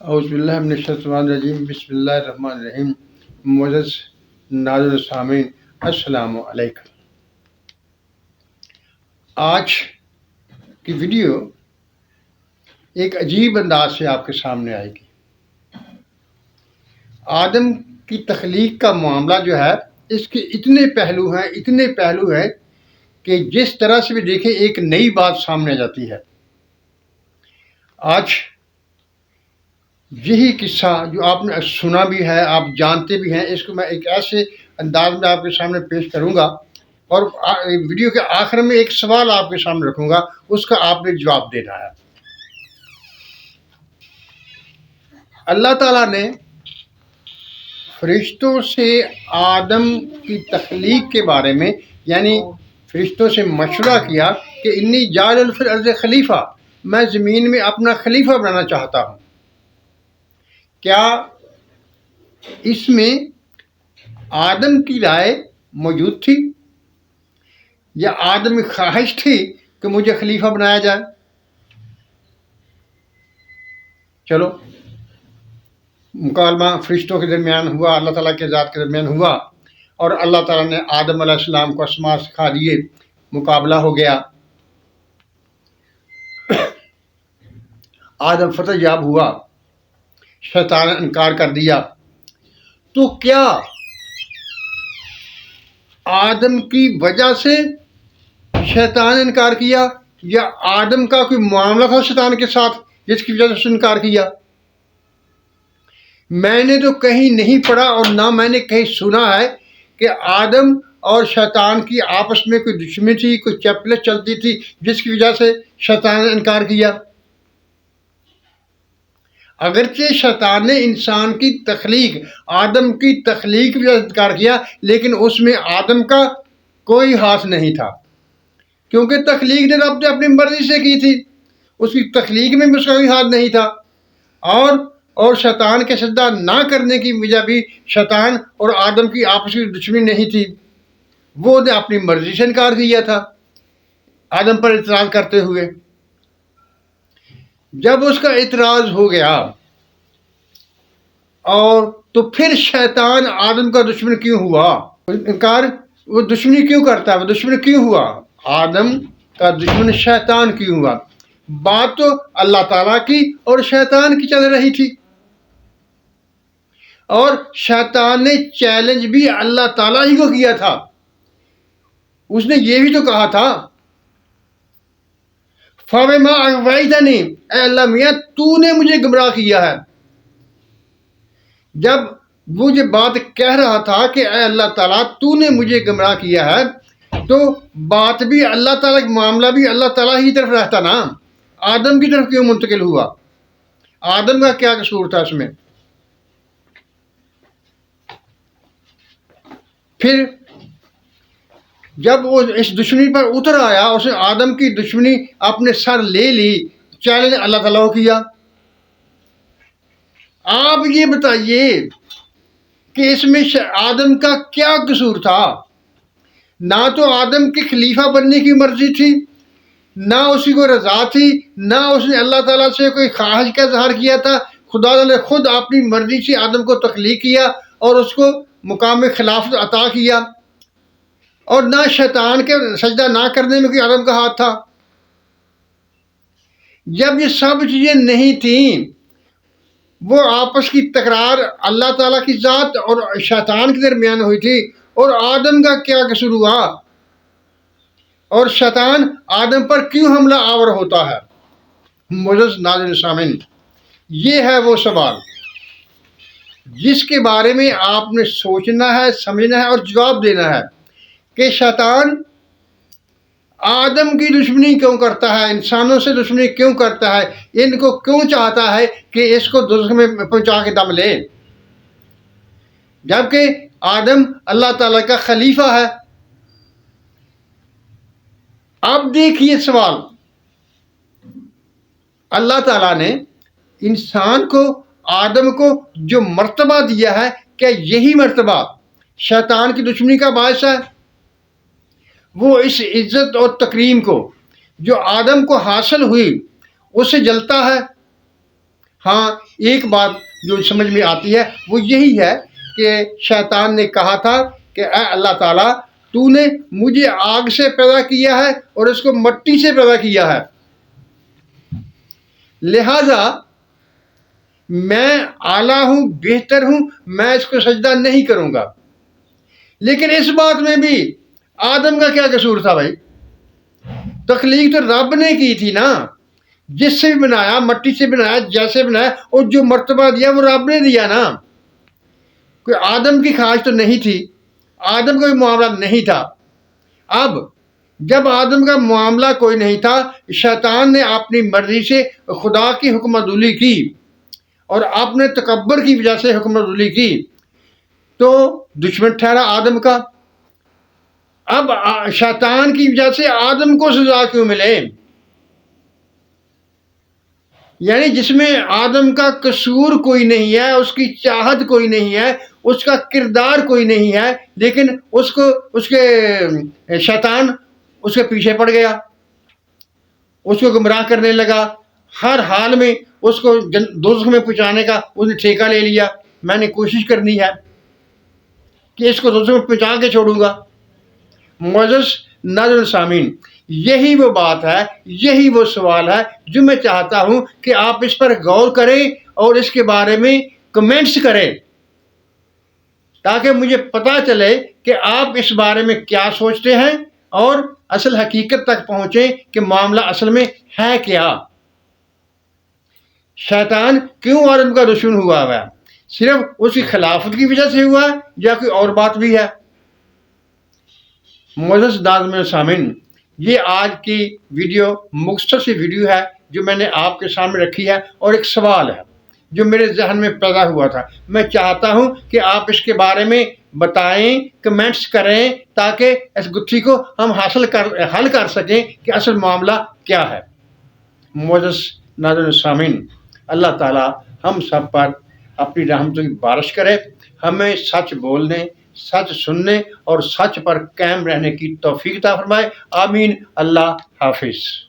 اعوذ باللہ من الشیطان الرجیم، بسم اللہ الرحمن الرحیم۔ معزز ناظرین سامعین، السلام علیکم۔ آج کی ویڈیو ایک عجیب انداز سے آپ کے سامنے آئے گی۔ آدم کی تخلیق کا معاملہ جو ہے، اس کے اتنے پہلو ہیں کہ جس طرح سے بھی دیکھیں ایک نئی بات سامنے آ جاتی ہے۔ آج یہی قصہ جو آپ نے سنا بھی ہے، آپ جانتے بھی ہیں، اس کو میں ایک ایسے انداز میں آپ کے سامنے پیش کروں گا، اور ویڈیو کے آخر میں ایک سوال آپ کے سامنے رکھوں گا، اس کا آپ نے جواب دینا ہے۔ اللہ تعالیٰ نے فرشتوں سے آدم کی تخلیق کے بارے میں، یعنی فرشتوں سے مشورہ کیا کہ انی جاعل فی الارض خلیفہ، میں زمین میں اپنا خلیفہ بنانا چاہتا ہوں۔ کیا اس میں آدم کی رائے موجود تھی، یا آدم کی خواہش تھی کہ مجھے خلیفہ بنایا جائے؟ چلو، مکالمہ فرشتوں کے درمیان ہوا، اللہ تعالیٰ کے ذات کے درمیان ہوا، اور اللہ تعالیٰ نے آدم علیہ السلام کو اسماء سکھا دیے، مقابلہ ہو گیا، آدم فتح یاب ہوا، شیطان نے انکار کر دیا۔ تو کیا آدم کی وجہ سے شیطان نے انکار کیا، یا آدم کا کوئی معاملہ تھا شیطان کے ساتھ جس کی وجہ سے اس نے انکار کیا؟ میں نے تو کہیں نہیں پڑھا اور نہ میں نے کہیں سنا ہے کہ آدم اور شیطان کی آپس میں کوئی دشمنی تھی، کوئی چپلت چلتی تھی جس کی وجہ سے شیطان نے انکار کیا۔ اگرچہ شیطان نے انسان کی تخلیق، آدم کی تخلیق بھی انکار کیا، لیکن اس میں آدم کا کوئی ہاتھ نہیں تھا، کیونکہ تخلیق نے رب نے اپنی مرضی سے کی تھی، اس کی تخلیق میں بھی اس کا کوئی ہاتھ نہیں تھا۔ اور شیطان کے سجدہ نہ کرنے کی وجہ بھی شیطان اور آدم کی آپس کی دشمنی نہیں تھی، وہ نے اپنی مرضی سے انکار کیا تھا آدم پر اعتراض کرتے ہوئے۔ جب اس کا اعتراض ہو گیا، اور تو پھر شیطان آدم کا دشمن کیوں ہوا؟ انکار، وہ دشمنی کیوں کرتا ہے، وہ دشمن کیوں ہوا؟ آدم کا دشمن شیطان کیوں ہوا؟ بات تو اللہ تعالیٰ کی اور شیطان کی چل رہی تھی، اور شیطان نے چیلنج بھی اللہ تعالیٰ ہی کو کیا تھا۔ اس نے یہ بھی تو کہا تھا، فَبِمَا أَغْوَيْتَنِي، اے اللہ میاں تو نے مجھے گمراہ کیا ہے۔ جب وہ یہ بات کہہ رہا تھا کہ اے اللہ تعالیٰ تو نے مجھے گمراہ کیا ہے، تو بات بھی اللہ تعالیٰ کا معاملہ بھی اللہ تعالیٰ ہی طرف رہتا نا، آدم کی طرف کیوں منتقل ہوا؟ آدم کا کیا قصور تھا اس میں؟ پھر جب وہ اس دشمنی پر اتر آیا، اس نے آدم کی دشمنی اپنے سر لے لی، چیلنج اللہ تعالیٰ کو کیا۔ آپ یہ بتائیے کہ اس میں آدم کا کیا قصور تھا؟ نہ تو آدم کے خلیفہ بننے کی مرضی تھی، نہ اسی کو رضا تھی، نہ اس نے اللہ تعالیٰ سے کوئی خواہش کا اظہار کیا تھا۔ خدا نے خود اپنی مرضی سے آدم کو تخلیق کیا اور اس کو مقام خلافت عطا کیا، اور نہ شیطان کے سجدہ نہ کرنے میں کوئی آدم کا ہاتھ تھا۔ جب یہ سب چیزیں نہیں تھیں، وہ آپس کی تکرار اللہ تعالیٰ کی ذات اور شیطان کے درمیان ہوئی تھی، اور آدم کا کیا قصور ہوا؟ اور شیطان آدم پر کیوں حملہ آور ہوتا ہے؟ معزز ناظرین سامعین، یہ ہے وہ سوال جس کے بارے میں آپ نے سوچنا ہے، سمجھنا ہے اور جواب دینا ہے کہ شیطان آدم کی دشمنی کیوں کرتا ہے، انسانوں سے دشمنی کیوں کرتا ہے، ان کو کیوں چاہتا ہے کہ اس کو دوزخ میں پہنچا کے دم لے، جبکہ آدم اللہ تعالیٰ کا خلیفہ ہے۔ اب دیکھیے سوال، اللہ تعالیٰ نے انسان کو، آدم کو جو مرتبہ دیا ہے، کیا یہی مرتبہ شیطان کی دشمنی کا باعث ہے؟ وہ اس عزت اور تکریم کو جو آدم کو حاصل ہوئی اس سے جلتا ہے؟ ہاں، ایک بات جو سمجھ میں آتی ہے وہ یہی ہے کہ شیطان نے کہا تھا کہ اے اللہ تعالیٰ تو نے مجھے آگ سے پیدا کیا ہے اور اس کو مٹی سے پیدا کیا ہے، لہذا میں اعلیٰ ہوں، بہتر ہوں، میں اس کو سجدہ نہیں کروں گا۔ لیکن اس بات میں بھی آدم کا کیا قصور تھا بھائی؟ تخلیق تو رب نے کی تھی نا، جس سے بھی بنایا، مٹی سے بنایا، جیسے بنایا، اور جو مرتبہ دیا وہ رب نے دیا نا، کوئی آدم کی خواہش تو نہیں تھی، آدم کا کوئی معاملہ نہیں تھا۔ اب جب آدم کا معاملہ کوئی نہیں تھا، شیطان نے اپنی مرضی سے خدا کی حکم عدولی کی اور اپنے تکبر کی وجہ سے حکم عدولی کی، تو دشمن ٹھہرا آدم کا۔ اب شیطان کی وجہ سے آدم کو سزا کیوں ملے؟ یعنی جس میں آدم کا قصور کوئی نہیں ہے، اس کی چاہت کوئی نہیں ہے، اس کا کردار کوئی نہیں ہے، لیکن اس کے شیطان اس کے پیچھے پڑ گیا، اس کو گمراہ کرنے لگا، ہر حال میں اس کو دوزخ میں پہنچانے کا اس نے ٹھیکہ لے لیا۔ میں نے کوشش کرنی ہے کہ اس کو دوزخ میں پہنچا کے چھوڑوں گا۔ معزز ناظرین سامعین، یہی وہ بات ہے، یہی وہ سوال ہے جو میں چاہتا ہوں کہ آپ اس پر غور کریں اور اس کے بارے میں کمنٹس کریں، تاکہ مجھے پتہ چلے کہ آپ اس بارے میں کیا سوچتے ہیں اور اصل حقیقت تک پہنچیں کہ معاملہ اصل میں ہے کیا۔ شیطان کیوں آدم کا دشمن ہوا ہے؟ صرف اس کی خلافت کی وجہ سے ہوا ہے یا کوئی اور بات بھی ہے؟ معزز ناظرین سامعین، یہ آج کی ویڈیو مختصر سی ویڈیو ہے جو میں نے آپ کے سامنے رکھی ہے، اور ایک سوال ہے جو میرے ذہن میں پیدا ہوا تھا۔ میں چاہتا ہوں کہ آپ اس کے بارے میں بتائیں، کمنٹس کریں، تاکہ اس گتھی کو ہم حل کر سکیں کہ اصل معاملہ کیا ہے۔ معزز ناظرین سامعین، اللہ تعالیٰ ہم سب پر اپنی رحمتوں کی بارش کرے، ہمیں سچ بولنے، سچ سننے اور سچ پر قائم رہنے کی توفیق عطا فرمائے۔ آمین۔ اللہ حافظ۔